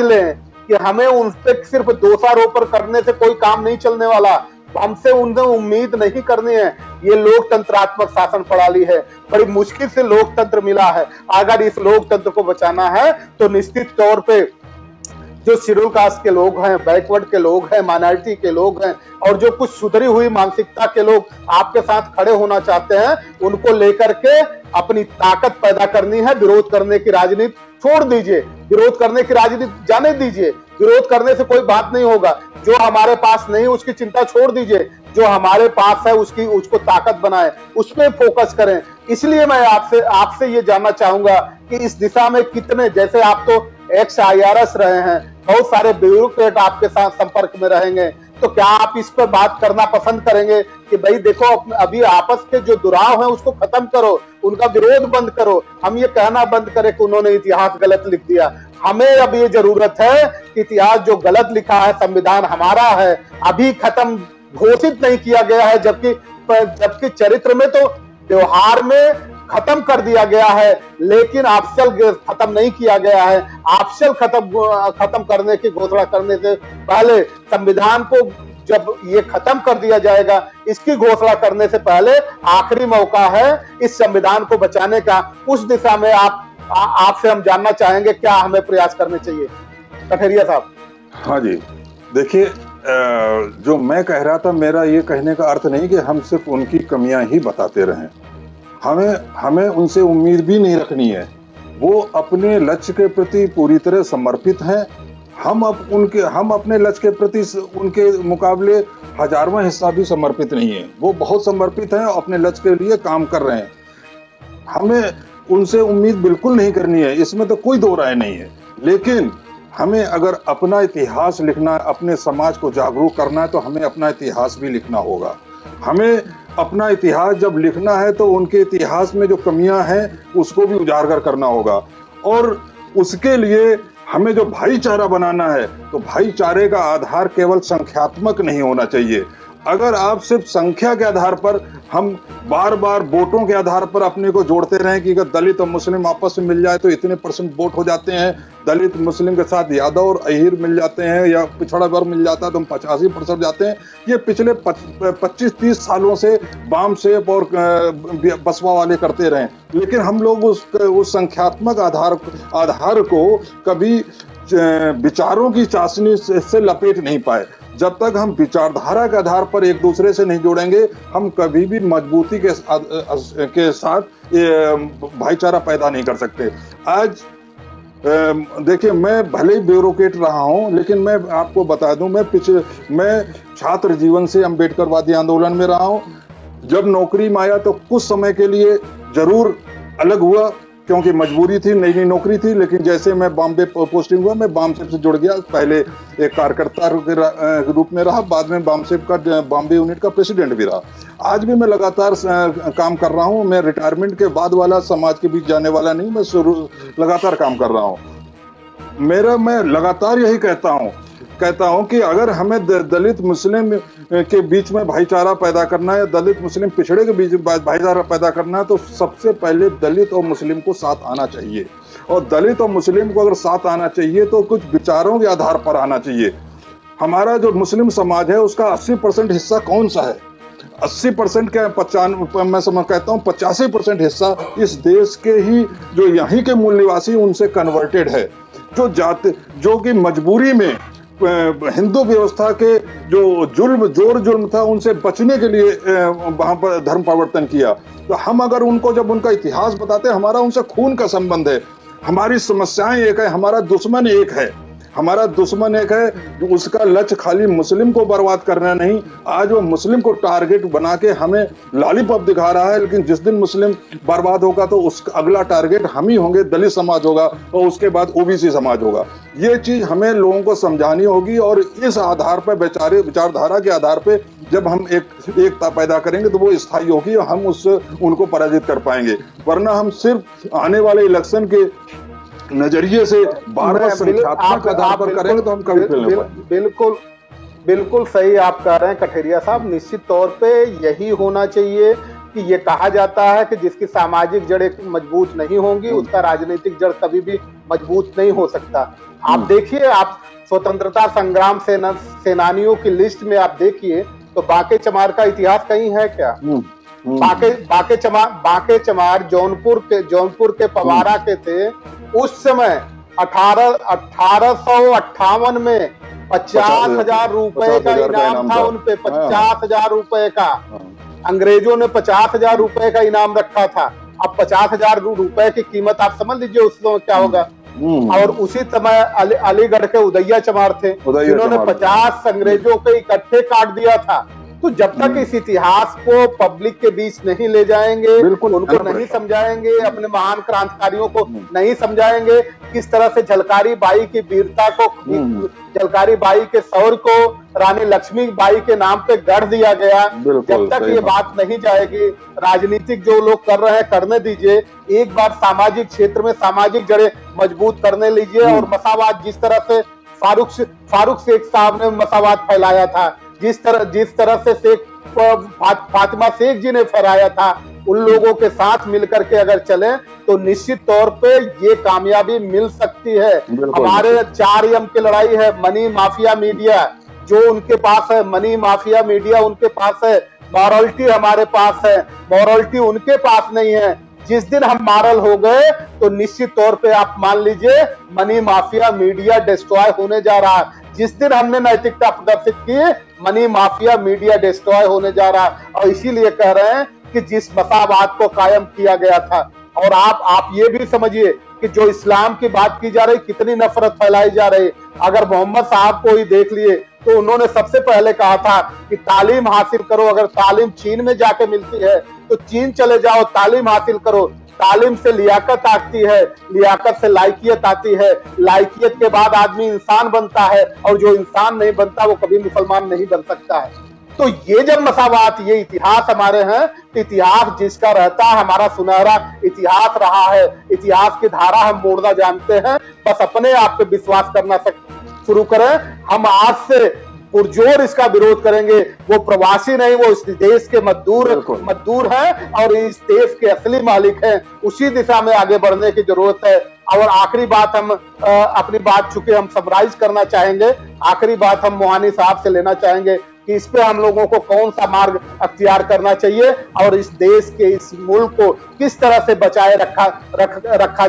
लें कि हमें उन पर सिर्फ दोषारोपण करने से कोई काम नहीं चलने वाला, हमसे उन्हें उम्मीद नहीं करनी है। ये लोकतंत्रात्मक शासन प्रणाली है, बड़ी मुश्किल से लोकतंत्र मिला है। अगर इस लोकतंत्र को बचाना है तो निश्चित तौर पे जो शेड्यूल कास्ट के लोग हैं, बैकवर्ड के लोग हैं, माइनॉरिटी के लोग हैं, और जो कुछ सुधरी हुई मानसिकता के लोग आपके साथ खड़े होना चाहते हैं, उनको लेकर के अपनी ताकत पैदा करनी है। विरोध करने की राजनीति छोड़ दीजिए, विरोध करने की राजनीति जाने दीजिए, विरोध करने से कोई बात नहीं होगा। जो हमारे पास नहीं उसकी चिंता छोड़ दीजिए, जो हमारे पास है उसको ताकत बनाए, उसमें फोकस करें। इसलिए मैं आपसे ये जानना चाहूंगा कि इस दिशा में कितने, जैसे आप तो एक्स IRS रहे हैं, बहुत सारे ब्यूरोक्रेट आपके साथ संपर्क में रहेंगे, तो क्या आप इस पर बात करना पसंद करेंगे कि भाई देखो अभी आपस के जो दुराव है उसको खत्म करो, उनका विरोध बंद करो, हम ये कहना बंद करें कि उन्होंने इतिहास गलत लिख दिया। हमें अब ये जरूरत है कि इतिहास जो गलत लिखा है, संविधान हमारा है, अभी खत्म घोषित नहीं किया गया है, जबकि चरित्र में तो व्यवहार में खत्म कर दिया गया है, लेकिन ऑफिशियल खत्म नहीं किया गया है। ऑफिशियल खत्म करने की घोषणा करने से पहले संविधान को जब ये खत्म कर दिया जाएगा, इसकी घोषणा करने से पहले आखिरी मौका है इस संविधान को बचाने का। उस दिशा में आपसे हम जानना चाहेंगे क्या हमें प्रयास करने चाहिए, कठेरिया साहब। हाँ जी, देखिए जो मैं कह रहा था, मेरा ये कहने का अर्थ नहीं कि हम सिर्फ उनकी कमियां ही बताते रहें। हमें उनसे उम्मीद भी नहीं रखनी है। वो अपने लक्ष्य के प्रति पूरी तरह समर्पित हैं। हम अपने लक्ष्य के प्रति उनके मुकाबले हजारवां हिस्सा भी समर्पित नहीं है। वो बहुत समर्पित हैं, अपने लक्ष्य के लिए काम कर रहे हैं। हमें उनसे उम्मीद बिल्कुल नहीं करनी है, इसमें तो कोई दो राय नहीं है। लेकिन हमें अगर अपना इतिहास लिखना है, अपने समाज को जागरूक करना है, तो हमें अपना इतिहास भी लिखना होगा। हमें अपना इतिहास जब लिखना है तो उनके इतिहास में जो कमियां हैं उसको भी उजागर करना होगा। और उसके लिए हमें जो भाईचारा बनाना है, तो भाईचारे का आधार केवल संख्यात्मक नहीं होना चाहिए। अगर आप सिर्फ संख्या के आधार पर, हम बार बार वोटों के आधार पर अपने को जोड़ते रहें कि अगर दलित और मुस्लिम आपस में मिल जाए तो इतने % वोट हो जाते हैं, दलित मुस्लिम के साथ यादव और अहीर मिल जाते हैं या पिछड़ा वर्ग मिल जाता है तो हम 85% जाते हैं, ये पिछले 25-30 सालों से वाम सेप और बसपा वाले करते रहे। लेकिन हम लोग उस संख्यात्मक आधार को कभी विचारों की चाशनी से लपेट नहीं पाए। जब तक हम विचारधारा के आधार पर एक दूसरे से नहीं जोड़ेंगे, हम कभी भी मजबूती के साथ भाईचारा पैदा नहीं कर सकते। आज देखिए, मैं भले ही ब्यूरोक्रेट रहा हूं, लेकिन मैं आपको बता दूं, मैं छात्र जीवन से अम्बेडकरवादी आंदोलन में रहा हूं। जब नौकरी में आया तो कुछ समय के लिए जरूर अलग हुआ, क्योंकि मजबूरी थी, नई नई नौकरी थी। लेकिन जैसे मैं बॉम्बे पोस्टिंग हुआ, मैं बामसेप से जुड़ गया। पहले एक कार्यकर्ता के रूप में रहा, बाद में बामसेप का बॉम्बे यूनिट का प्रेसिडेंट भी रहा। आज भी मैं लगातार काम कर रहा हूं। मैं रिटायरमेंट के बाद वाला समाज के बीच जाने वाला नहीं, मैं लगातार काम कर रहा हूं। मैं लगातार यही कहता हूं कि अगर हमें दलित मुस्लिम के बीच में भाईचारा पैदा करना है, दलित मुस्लिम पिछड़े के बीच भाईचारा पैदा करना है, तो सबसे पहले दलित और मुस्लिम को साथ आना चाहिए। और दलित और मुस्लिम को अगर साथ आना चाहिए तो कुछ विचारों के आधार पर आना चाहिए। हमारा जो मुस्लिम समाज है उसका 80% हिस्सा कौन सा है? 80% क्या, 95 मैं कहता हूँ 85% हिस्सा इस देश के ही जो यहीं के मूल निवासी उनसे कन्वर्टेड है, जो कि मजबूरी में हिंदू व्यवस्था के जो जुल्म था उनसे बचने के लिए वहां पर धर्म परिवर्तन किया। तो हम अगर जब उनका इतिहास बताते हैं, हमारा उनसे खून का संबंध है, हमारी समस्याएं एक है, हमारा दुश्मन एक है। उसका लक्ष्य खाली मुस्लिम को बर्बाद करना नहीं। आज वो मुस्लिम को टारगेट बना के हमें लॉलीपॉप दिखा रहा है, लेकिन जिस दिन मुस्लिम बर्बाद होगा तो उसका अगला टारगेट हम ही होंगे, दलित समाज होगा और उसके बाद ओबीसी समाज होगा। ये चीज हमें लोगों को समझानी होगी और इस आधार पर विचारधारा के आधार पर जब हम एकता पैदा करेंगे तो वो स्थायी होगी और हम उनको पराजित कर पाएंगे। वरना हम सिर्फ आने वाले इलेक्शन के नजरिए से बार-बार संख्यात्मक आधार पर करेंगे तो हम कभी फेल नहीं पाएंगे। बिल्कुल सही आप कह रहे हैं कठेरिया साहब। निश्चित तौर पे यही होना चाहिए कि ये कहा जाता है कि जिसकी सामाजिक जड़ें मजबूत नहीं होंगी उसका राजनीतिक जड़ कभी भी मजबूत नहीं हो सकता। आप देखिए, आप स्वतंत्रता संग्राम सेनानियों की लिस्ट में आप देखिए तो बांके चमार का इतिहास कहीं है क्या? बांके चमार जौनपुर के पवारा के थे। उस समय 1858 में 50,000 रुपए का इनाम था उन पे, 50,000 रुपए का। अंग्रेजों ने 50,000 रुपए का इनाम रखा था। अब 50,000 रुपए की कीमत आप समझ लीजिए उस समय क्या होगा। और उसी समय अलीगढ़ के उदैया चमार थे, जिन्होंने 50 अंग्रेजों के इकट्ठे काट दिया था। तो जब तक इस इतिहास को पब्लिक के बीच नहीं ले जाएंगे, उनको नहीं समझाएंगे, अपने महान क्रांतिकारियों को नहीं समझाएंगे, किस तरह से झलकारी बाई की वीरता को, झलकारी बाई के शौर्य को रानी लक्ष्मी बाई के नाम पे गढ़ दिया गया, जब तक ये बात नहीं जाएगी, राजनीतिक जो लोग कर रहे हैं करने दीजिए। एक बार सामाजिक क्षेत्र में सामाजिक जड़ें मजबूत करने लीजिए। और मसावाद, जिस तरह से फारूक शेख साहब ने मसावाद फैलाया था, जिस तरह से फातिमा शेख जी ने फहराया था, उन लोगों के साथ मिलकर के अगर चलें तो निश्चित तौर पे ये कामयाबी मिल सकती है। हमारे 4 यम की लड़ाई है, मनी माफिया मीडिया जो उनके पास है, मनी माफिया मीडिया उनके पास है, मॉरलिटी हमारे पास है, मॉरलिटी उनके पास नहीं है। जिस दिन हम मॉरल हो गए तो निश्चित तौर पे आप मान लीजिए मनी माफिया मीडिया डिस्ट्रॉय होने जा रहा है। जिस दिन हमने नैतिकता प्रदर्शित की, मनी माफिया मीडिया डिस्ट्रॉय होने जा रहा है। और इसीलिए कह रहे हैं कि जिस मसावाद को कायम किया गया था, और आप ये भी समझिए कि जो इस्लाम की बात की जा रही, कितनी नफरत फैलाई जा रही। अगर मोहम्मद साहब को ही देख लिए तो उन्होंने सबसे पहले कहा था कि तालीम हासिल करो। अगर तालीम चीन में जाके मिलती है तो चीन चले जाओ, तालीम हासिल करो। तालीम से लियाकत आती है, लियाकत से लायकियत आती है, लायकियत के बाद आदमी इंसान बनता है, और जो इंसान नहीं बनता वो कभी मुसलमान नहीं बन सकता है। तो ये जब मसावात, ये इतिहास हमारे हैं, इतिहास जिसका रहता है, हमारा सुनहरा इतिहास रहा है, इतिहास की धारा हम मोड़ना जानते हैं। बस अपने आप पे विश्वास करना शुरू करें। हम आज से पुरजोर इसका विरोध करेंगे। वो प्रवासी नहीं, वो इस देश के मजदूर हैं और इस देश के असली मालिक हैं। उसी दिशा में आगे बढ़ने की जरूरत है। और आखिरी बात, हम अपनी बात चूंकि हम समराइज करना चाहेंगे, आखिरी बात हम मोहानी साहब से लेना चाहेंगे कि इस पे हम लोगों को कौन सा मार्ग अख्तियार करना चाहिए और इस देश के, इस मुल्क को किस तरह से बचाए रखा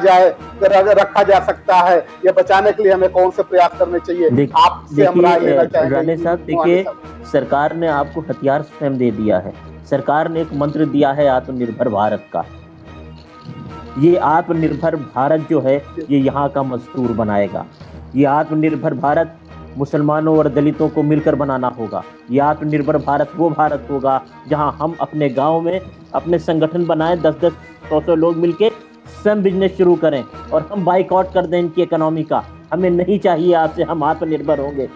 जा सकता है, या बचाने के लिए हमें कौन से प्रयास करने चाहिए। आपसे हम राय लेना चाहेंगे। राणे साहब, देखिए, सरकार ने आपको हथियार स्वयं दे दिया है। सरकार ने एक मंत्र दिया है आत्मनिर्भर भारत का। ये आत्मनिर्भर भारत जो है, ये यहाँ का मजदूर बनाएगा। ये आत्मनिर्भर भारत मुसलमानों और दलितों को मिलकर बनाना होगा। ये आत्मनिर्भर भारत वो भारत होगा जहां हम अपने गांव में अपने संगठन बनाएं, 10-10, 100-100 लोग मिलके स्वयं बिजनेस शुरू करें और हम बाइकआउट कर दें इनकी इकोनॉमी का। हमें नहीं चाहिए आपसे, हम आत्मनिर्भर होंगे।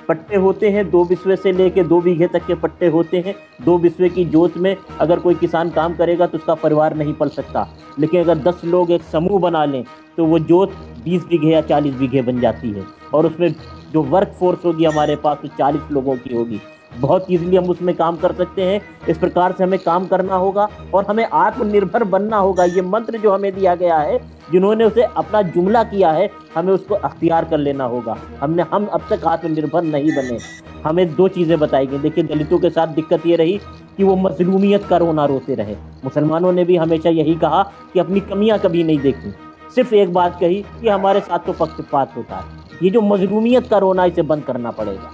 पट्टे होते हैं 2 बिस्वे से लेके 2 बीघे तक के पट्टे होते हैं। 2 बिस्वे की जोत में अगर कोई किसान काम करेगा तो उसका परिवार नहीं पल सकता। लेकिन अगर 10 लोग एक समूह बना लें तो वो जोत 20 बीघे या 40 बीघे बन जाती है, और उसमें जो वर्क फोर्स होगी हमारे पास वो 40 लोगों की होगी। बहुत ईजिली हम उसमें काम कर सकते हैं। इस प्रकार से हमें काम करना होगा और हमें आत्मनिर्भर बनना होगा। ये मंत्र जो हमें दिया गया है, जिन्होंने उसे अपना जुमला किया है, हमें उसको अख्तियार कर लेना होगा। हम अब तक आत्मनिर्भर नहीं बने। हमें 2 चीज़ें बताई गई। देखिए, दलितों के साथ दिक्कत ये रही कि वो मजलूमियत का रोना रोते रहे। मुसलमानों ने भी हमेशा यही कहा कि अपनी कमियां कभी नहीं देखी, सिर्फ एक बात कही कि हमारे साथ तो पक्षपात होता है। ये जो मजलूमियत का रोना, इसे बंद करना पड़ेगा।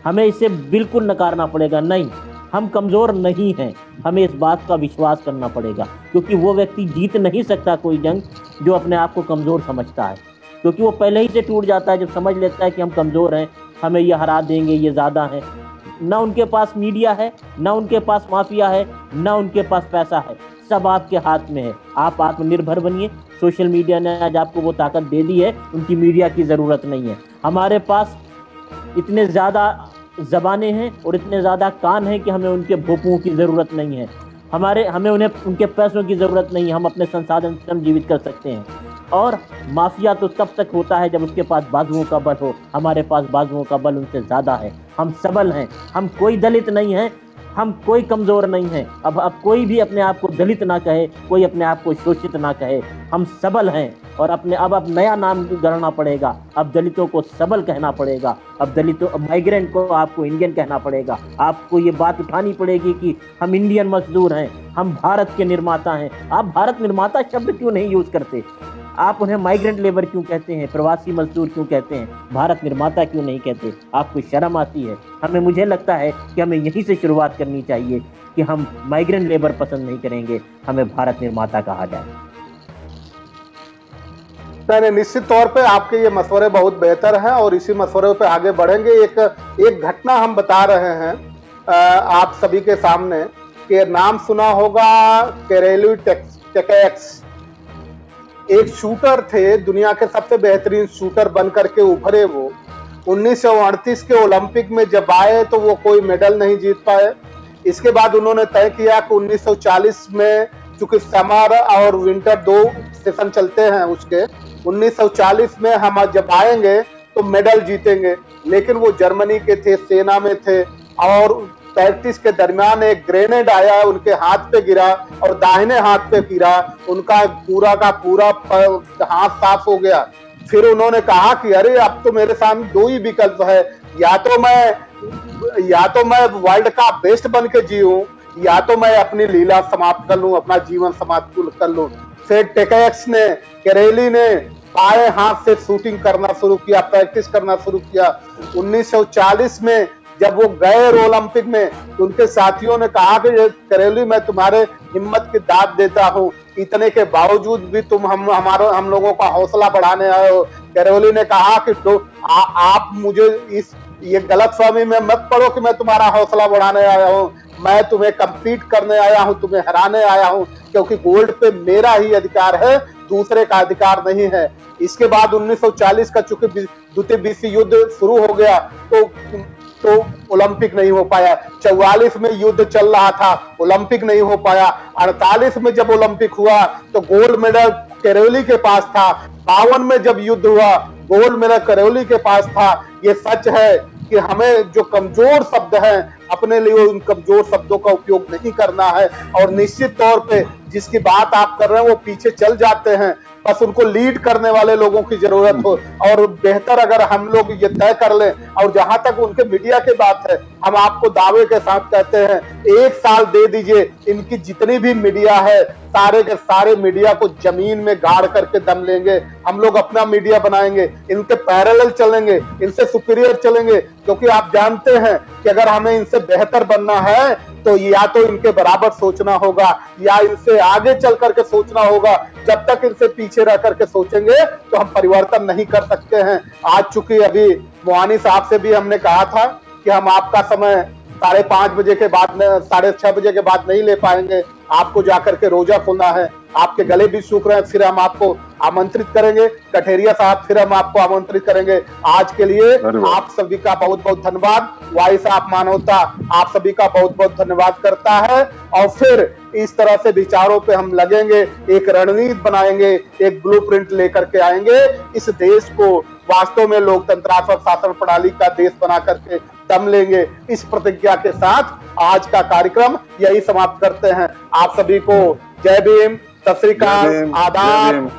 हमें इसे बिल्कुल नकारना पड़ेगा। नहीं, हम कमज़ोर नहीं हैं। हमें इस बात का विश्वास करना पड़ेगा, क्योंकि वो व्यक्ति जीत नहीं सकता कोई जंग जो अपने आप को कमज़ोर समझता है, क्योंकि वो पहले ही से टूट जाता है जब समझ लेता है कि हम कमज़ोर हैं, हमें ये हरा देंगे, ये ज़्यादा है। ना उनके पास मीडिया है, ना उनके पास माफिया है, ना उनके पास पैसा है। सब आपके हाथ में है। आप आत्मनिर्भर बनिए। सोशल मीडिया ने आज आपको वो ताकत दे दी है, उनकी मीडिया की ज़रूरत नहीं है। हमारे पास इतने ज़्यादा ज़बानें हैं और इतने ज़्यादा कान हैं कि हमें उनके भोंपुओं की ज़रूरत नहीं है। हमें उन्हें उनके पैसों की ज़रूरत नहीं है। हम अपने संसाधन स्वयं जीवित कर सकते हैं। और माफिया तो तब तक होता है जब उसके पास बाजुओं का बल हो। हमारे पास बाजुओं का बल उनसे ज़्यादा है। हम सबल हैं। हम कोई दलित नहीं हैं, हम कोई कमज़ोर नहीं हैं। अब कोई भी अपने आप को दलित ना कहे, कोई अपने आप को शोषित ना कहे। हम सबल हैं। और अब नया नाम गढ़ना पड़ेगा। अब दलितों को सबल कहना पड़ेगा। अब माइग्रेंट को आपको इंडियन कहना पड़ेगा। आपको ये बात उठानी पड़ेगी कि हम इंडियन मजदूर हैं, हम भारत के निर्माता हैं। आप भारत निर्माता शब्द क्यों नहीं यूज़ करते? आप उन्हें माइग्रेंट लेबर क्यों कहते हैं? प्रवासी मजदूर क्यों कहते हैं? भारत निर्माता क्यों नहीं कहते? आपको शर्म आती है? मुझे लगता है कि हमें यहीं से शुरुआत करनी चाहिए कि हम माइग्रेंट लेबर पसंद नहीं करेंगे, हमें भारत निर्माता कहा जाए। नहीं, निश्चित तौर पे आपके ये मशवरे बहुत बेहतर हैं और इसी मशवरे पे आगे बढ़ेंगे। एक घटना हम बता रहे हैं आप सभी के सामने कि नाम सुना होगा केरेलू टेकेक्स। एक शूटर थे, दुनिया के सबसे बेहतरीन शूटर बनकर के उभरे वो। 1938 के ओलंपिक में जब आए तो वो कोई मेडल नहीं जीत पाए। इसके बाद उन्होंने तय किया कि 1940 में, चूंकि समर और विंटर 2 सेशन चलते हैं उसके, 1940 में हम जब आएंगे तो मेडल जीतेंगे। लेकिन वो जर्मनी के थे, सेना में थे, और प्रैक्टिस के दरमियान एक ग्रेनेड आया, उनके हाथ पे गिरा और दाहिने हाथ पे गिरा। उनका पूरा का पूरा हाथ साफ हो गया। फिर उन्होंने कहा कि अरे अब तो मेरे सामने 2 ही विकल्प है, या तो मैं वर्ल्ड का बेस्ट बन के जीऊं, या तो मैं अपनी लीला समाप्त कर लूं, अपना जीवन समाप्त कर लूं। फिर टेकेक्स ने, करेली ने बाएं हाथ से शूटिंग करना शुरू किया, प्रैक्टिस करना शुरू किया। 1940 में जब वो गए ओलंपिक में, तो उनके साथियों ने कहा कि करेली, मैं तुम्हारे हिम्मत की दाद देता हूँ, इतने के बावजूद भी तुम हम लोगों का हौसला बढ़ाने आए हो। करेली ने कहा कि आप मुझे ये गलत फहमी में मत पड़ो कि मैं तुम्हारा हौसला बढ़ाने आया हूँ, मैं तुम्हें कंपीट करने आया हूँ, तुम्हें हराने आया हूँ, क्योंकि गोल्ड पे मेरा ही अधिकार है, दूसरे का अधिकार नहीं है। इसके बाद 1940 का चूंकि द्वितीय विश्व युद्ध शुरू हो गया तो ओलंपिक नहीं हो पाया। 44 में युद्ध चल रहा था, ओलंपिक नहीं हो पाया। 48 में जब ओलंपिक हुआ तो गोल्ड मेडल करेली के पास था। 52 में जब युद्ध हुआ, गोल्ड मेडल करेली के पास था। ये सच है कि हमें जो कमजोर शब्द हैं, अपने लिए उन कमजोर शब्दों का उपयोग नहीं करना है, और निश्चित तौर पे जिसकी बात आप कर रहे हैं वो पीछे चल जाते हैं, बस उनको लीड करने वाले लोगों की जरूरत हो। और बेहतर अगर हम लोग ये तय कर लें, और जहां तक उनके मीडिया की बात है, हम आपको दावे के साथ कहते हैं, 1 साल दे दीजिए, इनकी जितनी भी मीडिया है, सारे के सारे मीडिया को जमीन में गाड़ करके दम लेंगे। हम लोग अपना मीडिया बनाएंगे, इनके पैरेलल चलेंगे, इनसे सुपीरियर चलेंगे, क्योंकि आप जानते हैं कि अगर हमें इनसे बेहतर बनना है तो या तो इनके बराबर सोचना होगा या इनसे आगे चल करके सोचना होगा। जब तक इनसे पीछे रह करके सोचेंगे तो हम परिवर्तन नहीं कर सकते हैं। आज चूंकि अभी मोहानी साहब से भी हमने कहा था कि हम आपका समय 5:30 बजे के बाद, 6:30 बजे के बाद नहीं ले पाएंगे, आपको जाकर के रोजा खोलना है, आपके गले भी सूख रहे हैं, फिर हम आपको आमंत्रित करेंगे। कठेरिया साहब, फिर हम आपको आमंत्रित करेंगे। आज के लिए आप सभी का बहुत बहुत धन्यवाद। वॉइस ऑफ मानवता आप सभी का बहुत बहुत धन्यवाद करता है, और फिर इस तरह से विचारों पे हम लगेंगे, एक रणनीति बनाएंगे, एक ब्लूप्रिंट लेकर के आएंगे, इस देश को वास्तव में लोकतंत्रात्मक शासन प्रणाली का देश बना करके दम लेंगे। इस प्रतिज्ञा के साथ आज का कार्यक्रम यही समाप्त करते हैं। आप सभी को जय भीम, सत श्री अकाल, आदाब।